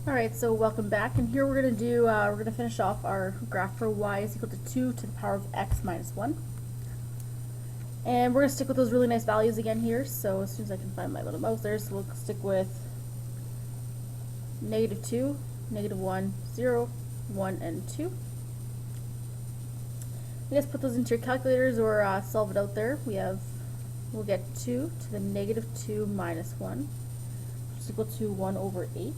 Alright, so welcome back, and here we're going to finish off our graph for y is equal to 2 to the power of x minus 1. And we're going to stick with those really nice values again here, so as soon as I can find my little mouse there, so we'll stick with negative 2, negative 1, 0, 1, and 2. You guys put those into your calculators or solve it out there. We'll get 2 to the negative 2 minus 1, which is equal to 1 over 8.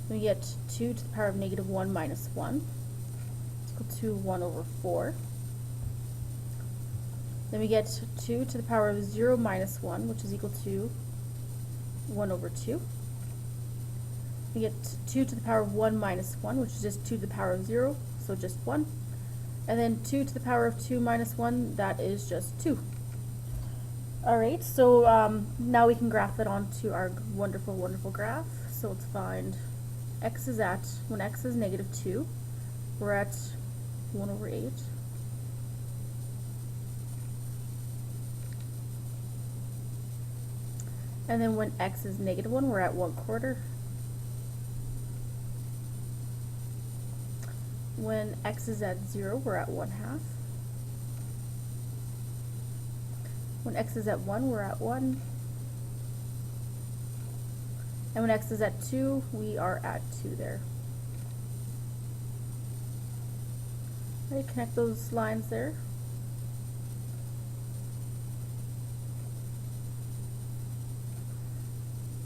Then we get 2 to the power of negative 1 minus 1, is equal to 1 over 4. Then we get 2 to the power of 0 minus 1, which is equal to 1 over 2. We get 2 to the power of 1 minus 1, which is just 2 to the power of 0, so just 1. And then 2 to the power of 2 minus 1, that is just 2. Alright, so now we can graph that onto our wonderful, wonderful graph. So let's find when x is negative 2, we're at 1 over 8. And then when x is negative 1, we're at 1/4. When x is at 0, we're at 1/2. When x is at 1, we're at 1. And when x is at 2, we are at 2 there. Right, connect those lines there.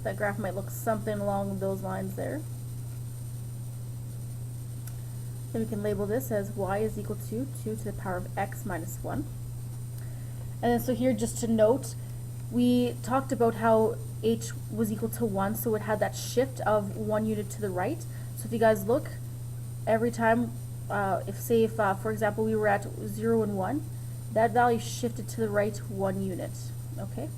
That graph might look something along those lines there. Then we can label this as y is equal to 2 to the power of x minus 1. And then so here, just to note, we talked about how h was equal to 1, so it had that shift of 1 unit to the right. So if you guys look, every time, if for example we were at 0 and 1, that value shifted to the right 1 unit. Okay?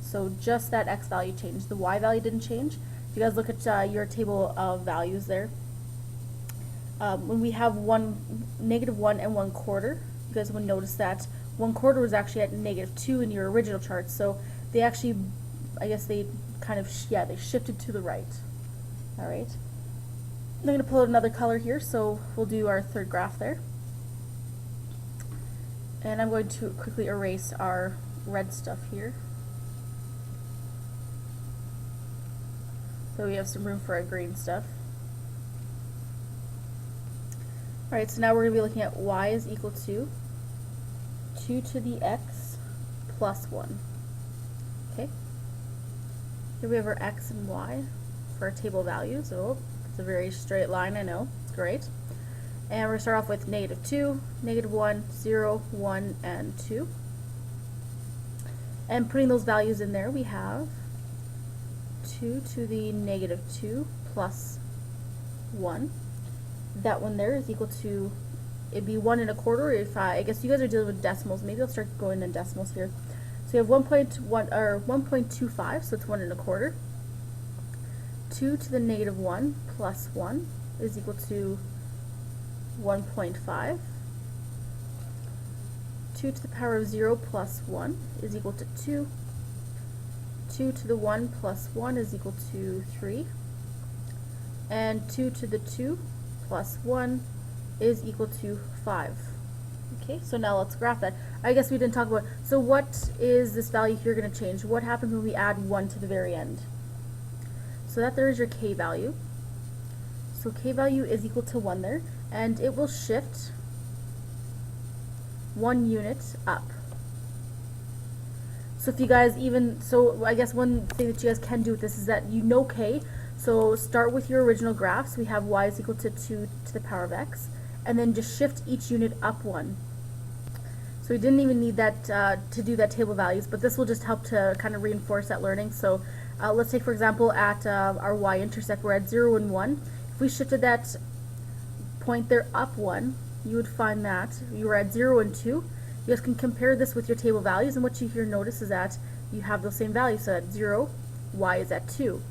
So just that x value changed. The y value didn't change. If you guys look at your table of values there, when we have negative 1 and 1/4, you guys will notice that 1/4 was actually at negative 2 in your original chart, so they actually, I guess they kind of, they shifted to the right. Alright. I'm going to pull out another color here, so we'll do our third graph there. And I'm going to quickly erase our red stuff here, so we have some room for our green stuff. Alright, so now we're going to be looking at y is equal to 2 to the x plus 1. Okay? Here we have our x and y for our table values. Oh, it's a very straight line, I know. It's great. And we're going to start off with negative 2, negative 1, 0, 1, and 2. And putting those values in there, we have 2 to the negative 2 plus 1. That one there is equal to, it'd be 1 1/4. If I guess you guys are dealing with decimals, maybe I'll start going in decimals here. So you have 1.1 or 1.25, so it's 1 1/4. 2 to the negative 1 plus 1 is equal to 1.5. 2 to the power of 0 plus 1 is equal to 2. 2 to the 1 plus 1 is equal to 3. And 2 to the 2 plus 1 is equal to 5. Okay, so now let's graph that. I guess we didn't talk about, so what is this value here going to change? What happens when we add 1 to the very end? So that there is your k value. So k value is equal to 1 there, and it will shift 1 unit up. So if you guys so I guess one thing that you guys can do with this is that you know k, so start with your original graph. So we have y is equal to 2 to the power of x, and then just shift each unit up 1. So we didn't even need that to do that table values, but this will just help to kind of reinforce that learning. So let's take, for example, at our y-intercept, we're at 0 and 1. If we shifted that point there up 1, you would find that you were at 0 and 2. You guys can compare this with your table values, and what you here notice is that you have those same values. So at 0, y is at 2.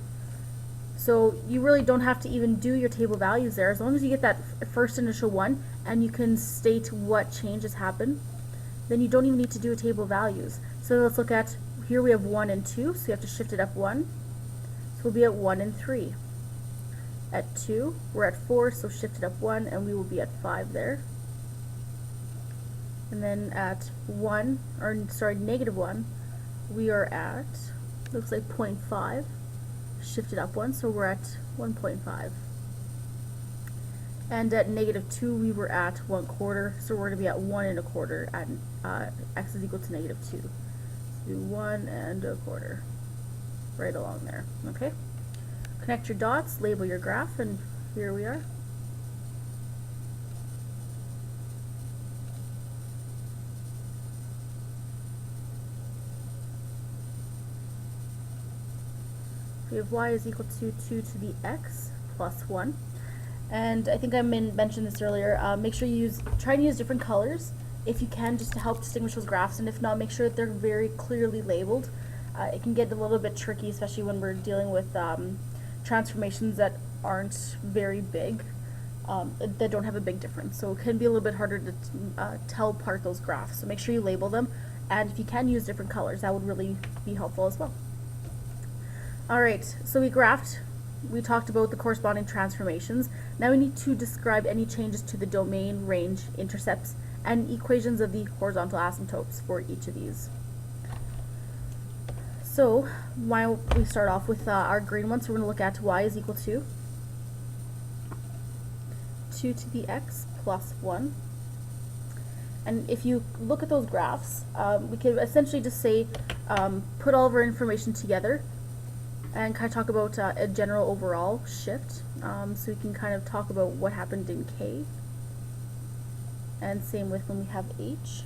So you really don't have to even do your table values there. As long as you get that first initial one and you can state what changes happen, then you don't even need to do a table values. So let's look at, here we have 1 and 2, so you have to shift it up 1. So we'll be at 1 and 3. At 2, we're at 4, so shifted up 1, and we will be at 5 there. And then at 1, or sorry, negative 1, we are at, looks like 0.5, shifted up 1, so we're at 1.5. And at negative 2, we were at 1/4, so we're going to be at 1 1/4 at x is equal to negative 2. So do 1 1/4 right along there. Okay? Connect your dots, label your graph, and here we are. We have y is equal to 2 to the x plus 1. And I think I mentioned this earlier, make sure you try and use different colors if you can, just to help distinguish those graphs, and if not, make sure that they're very clearly labeled. It can get a little bit tricky, especially when we're dealing with transformations that aren't very big, that don't have a big difference. So it can be a little bit harder to tell apart those graphs. So make sure you label them, and if you can use different colors, that would really be helpful as well. Alright, so we talked about the corresponding transformations. Now we need to describe any changes to the domain, range, intercepts, and equations of the horizontal asymptotes for each of these. So why don't we start off with our green one? So we're going to look at y is equal to 2 to the x plus 1. And if you look at those graphs, we can essentially just say, put all of our information together and kind of talk about a general overall shift. So we can kind of talk about what happened in K. And same with when we have H.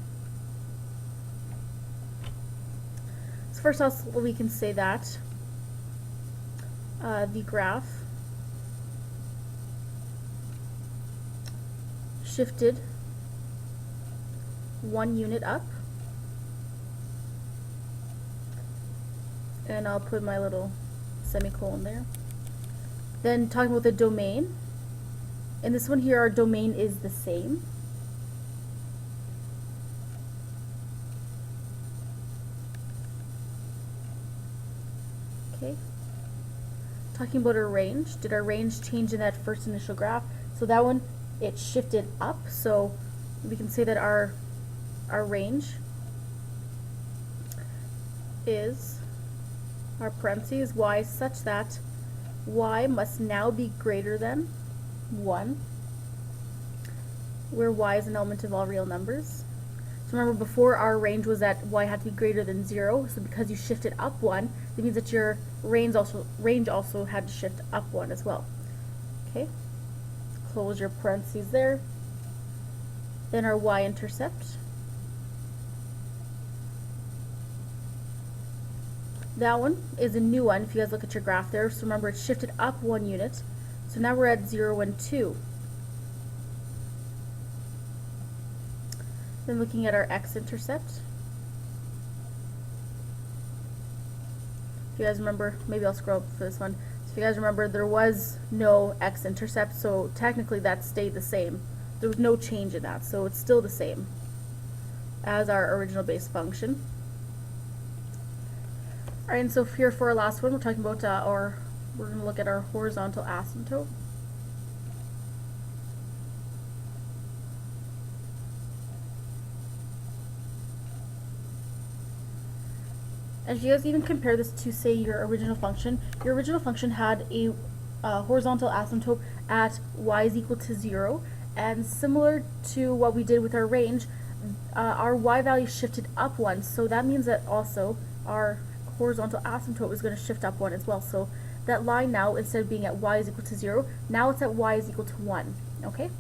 So first off, we can say that the graph shifted 1 unit up. And I'll put my little semicolon there. Then talking about the domain. In this one here, our domain is the same. Okay. Talking about our range. Did our range change in that first initial graph? So that one, it shifted up. So we can say that our range is our parentheses y such that y must now be greater than 1, where y is an element of all real numbers. So remember, before our range was that y had to be greater than 0, so because you shifted up 1, it means that your range also had to shift up 1 as well. Okay, close your parentheses there. Then our y-intercept. That one is a new one if you guys look at your graph there. So remember, it shifted up 1 unit. So now we're at 0 and 2. Then looking at our x-intercept. If you guys remember, maybe I'll scroll up for this one. So if you guys remember, there was no x-intercept, so technically that stayed the same. There was no change in that, so it's still the same as our original base function. Alright, and so here for our last one, we're talking about, we're going to look at our horizontal asymptote. And if you guys even compare this to, say, your original function had a horizontal asymptote at y is equal to 0, and similar to what we did with our range, our y value shifted up 1, so that means that also our horizontal asymptote is going to shift up 1 as well. So that line now, instead of being at y is equal to 0, now it's at y is equal to 1. Okay?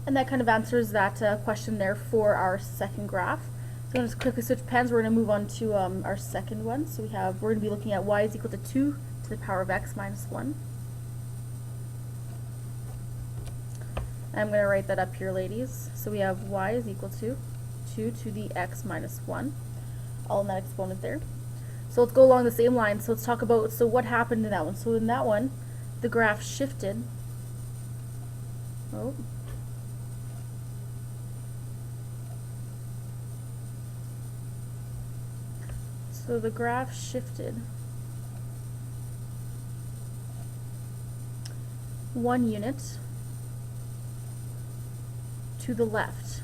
And that kind of answers that question there for our second graph. So I'm going to quickly switch pens. We're going to move on to our second one. So we're going to be looking at y is equal to 2 to the power of x minus 1. I'm going to write that up here, ladies. So we have y is equal to 2 to the x minus 1. All in that exponent there. So let's go along the same line. So let's talk about, so what happened in that one? So in that one, the graph shifted. Oh. So the graph shifted 1 unit to the left.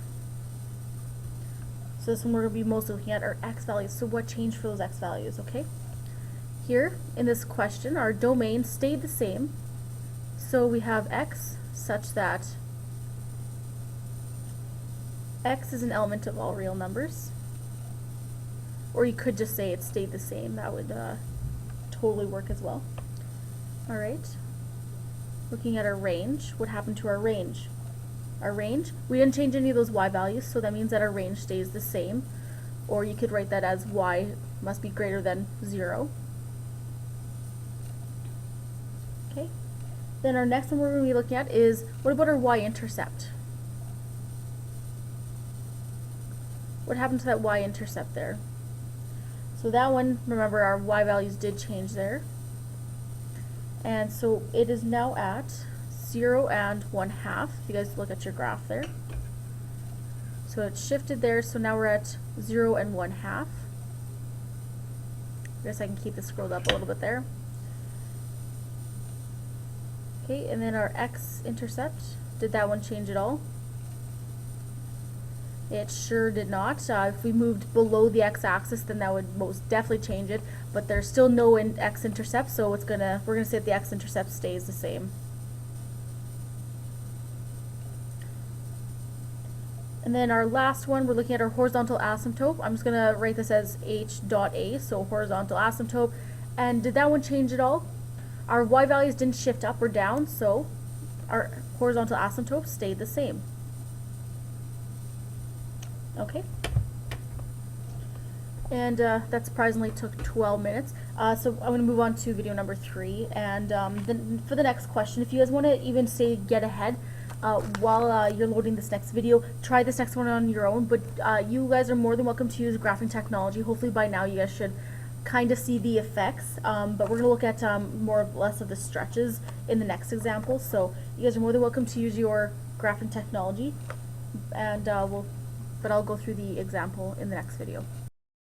So this one we're going to be mostly looking at our x values. So what changed for those x values, okay? Here in this question, our domain stayed the same. So we have x such that x is an element of all real numbers. Or you could just say it stayed the same. That would totally work as well. Alright. Looking at our range, what happened to our range? Our range, we didn't change any of those y values, so that means that our range stays the same. Or you could write that as y must be greater than 0. Okay. Then our next one we're going to be looking at is, what about our y-intercept? What happened to that y-intercept there? So that one, remember, our y values did change there. And so it is now at 0 and 1/2, if you guys look at your graph there. So it's shifted there, so now we're at 0 and 1/2. I guess I can keep this scrolled up a little bit there. Okay, and then our x-intercept, did that one change at all? It sure did not. If we moved below the x-axis, then that would most definitely change it, but there's still no x-intercept, so we're gonna say that the x-intercept stays the same. And then our last one, we're looking at our horizontal asymptote. I'm just gonna write this as h dot a, so horizontal asymptote. And did that one change at all? Our y values didn't shift up or down, so our horizontal asymptote stayed the same. Okay. And that surprisingly took 12 minutes. So I'm going to move on to video number 3. And then for the next question, if you guys want to even say get ahead while you're loading this next video, try this next one on your own. But you guys are more than welcome to use graphing technology. Hopefully by now you guys should kind of see the effects. But we're going to look at more or less of the stretches in the next example. So you guys are more than welcome to use your graphing technology. And but I'll go through the example in the next video.